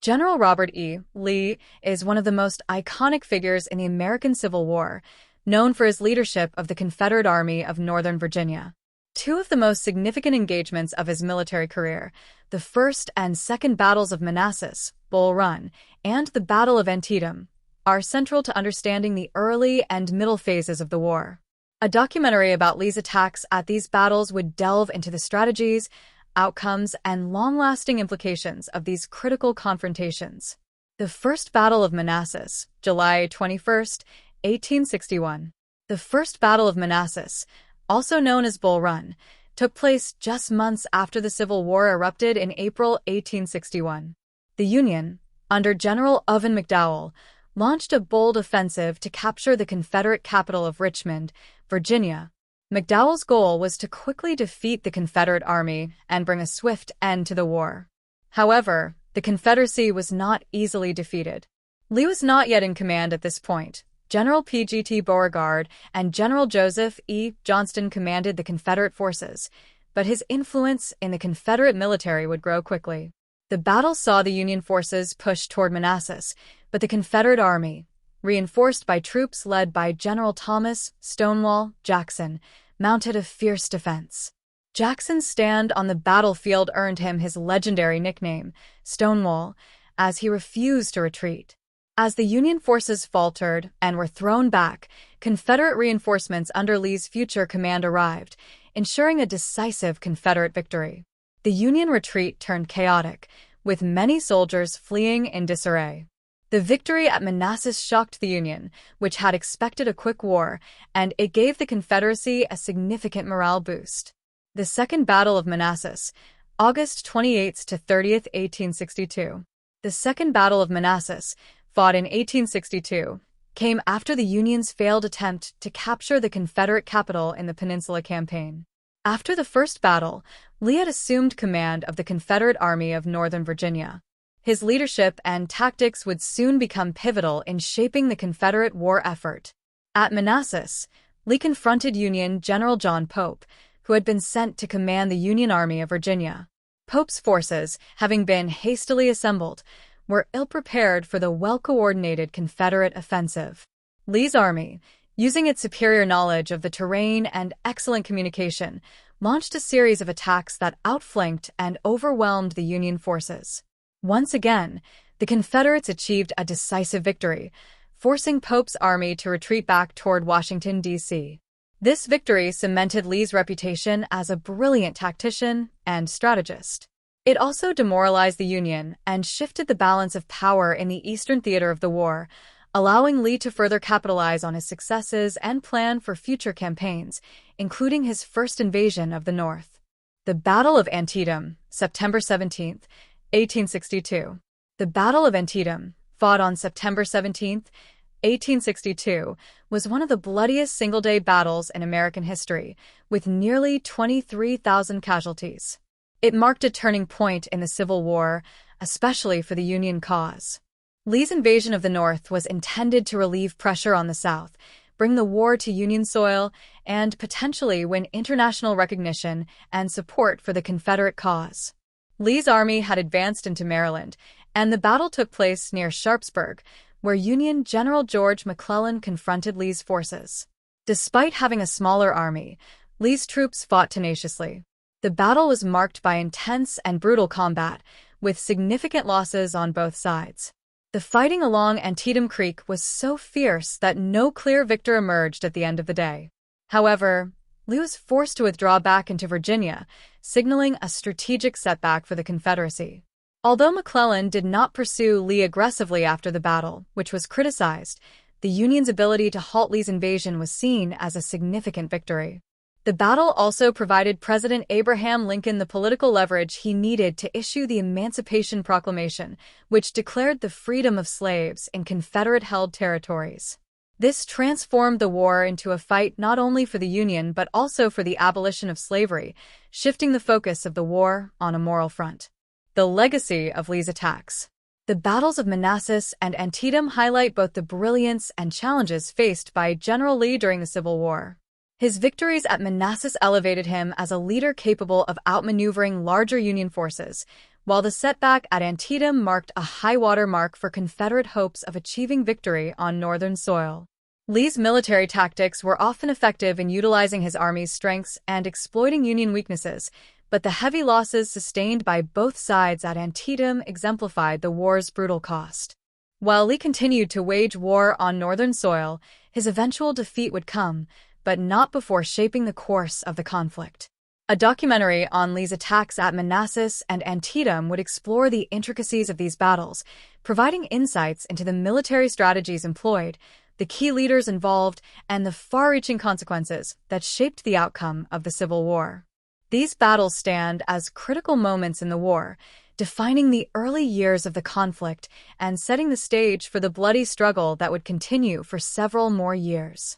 General Robert E. Lee is one of the most iconic figures in the American Civil War, known for his leadership of the Confederate Army of Northern Virginia. Two of the most significant engagements of his military career, the First and Second Battles of Manassas, Bull Run, and the Battle of Antietam, are central to understanding the early and middle phases of the war. A documentary about Lee's attacks at these battles would delve into the strategies, outcomes, and long-lasting implications of these critical confrontations. The First Battle of Manassas, July 21, 1861. The First Battle of Manassas, also known as Bull Run, took place just months after the Civil War erupted in April 1861. The Union, under General Owen McDowell, launched a bold offensive to capture the Confederate capital of Richmond, Virginia. McDowell's goal was to quickly defeat the Confederate Army and bring a swift end to the war. However, the Confederacy was not easily defeated. Lee was not yet in command at this point. General P.G.T. Beauregard and General Joseph E. Johnston commanded the Confederate forces, but his influence in the Confederate military would grow quickly. The battle saw the Union forces push toward Manassas, but the Confederate Army, reinforced by troops led by General Thomas Stonewall Jackson, mounted a fierce defense. Jackson's stand on the battlefield earned him his legendary nickname, Stonewall, as he refused to retreat. As the Union forces faltered and were thrown back, Confederate reinforcements under Lee's future command arrived, ensuring a decisive Confederate victory. The Union retreat turned chaotic, with many soldiers fleeing in disarray. The victory at Manassas shocked the Union, which had expected a quick war, and it gave the Confederacy a significant morale boost. The Second Battle of Manassas, August 28 to 30, 1862. The Second Battle of Manassas, fought in 1862, came after the Union's failed attempt to capture the Confederate capital in the Peninsula Campaign. After the first battle, Lee had assumed command of the Confederate Army of Northern Virginia. His leadership and tactics would soon become pivotal in shaping the Confederate war effort. At Manassas, Lee confronted Union General John Pope, who had been sent to command the Union Army of Virginia. Pope's forces, having been hastily assembled, were ill-prepared for the well-coordinated Confederate offensive. Lee's army, using its superior knowledge of the terrain and excellent communication, launched a series of attacks that outflanked and overwhelmed the Union forces. Once again, the Confederates achieved a decisive victory, forcing Pope's army to retreat back toward Washington, D.C. This victory cemented Lee's reputation as a brilliant tactician and strategist. It also demoralized the Union and shifted the balance of power in the Eastern theater of the war, allowing Lee to further capitalize on his successes and plan for future campaigns, including his first invasion of the North. The Battle of Antietam, September 17, 1862. The Battle of Antietam, fought on September 17, 1862, was one of the bloodiest single-day battles in American history, with nearly 23,000 casualties. It marked a turning point in the Civil War, especially for the Union cause. Lee's invasion of the North was intended to relieve pressure on the South, bring the war to Union soil, and potentially win international recognition and support for the Confederate cause. Lee's army had advanced into Maryland, and the battle took place near Sharpsburg, where Union General George McClellan confronted Lee's forces. Despite having a smaller army, Lee's troops fought tenaciously. The battle was marked by intense and brutal combat, with significant losses on both sides. The fighting along Antietam Creek was so fierce that no clear victor emerged at the end of the day. However, Lee was forced to withdraw back into Virginia, signaling a strategic setback for the Confederacy. Although McClellan did not pursue Lee aggressively after the battle, which was criticized, the Union's ability to halt Lee's invasion was seen as a significant victory. The battle also provided President Abraham Lincoln the political leverage he needed to issue the Emancipation Proclamation, which declared the freedom of slaves in Confederate-held territories. This transformed the war into a fight not only for the Union but also for the abolition of slavery, shifting the focus of the war on a moral front. The legacy of Lee's attacks. The battles of Manassas and Antietam highlight both the brilliance and challenges faced by General Lee during the Civil War. His victories at Manassas elevated him as a leader capable of outmaneuvering larger Union forces, while the setback at Antietam marked a high-water mark for Confederate hopes of achieving victory on Northern soil. Lee's military tactics were often effective in utilizing his army's strengths and exploiting Union weaknesses, but the heavy losses sustained by both sides at Antietam exemplified the war's brutal cost. While Lee continued to wage war on Northern soil, his eventual defeat would come, but not before shaping the course of the conflict. A documentary on Lee's attacks at Manassas and Antietam would explore the intricacies of these battles, providing insights into the military strategies employed, the key leaders involved, and the far-reaching consequences that shaped the outcome of the Civil War. These battles stand as critical moments in the war, defining the early years of the conflict and setting the stage for the bloody struggle that would continue for several more years.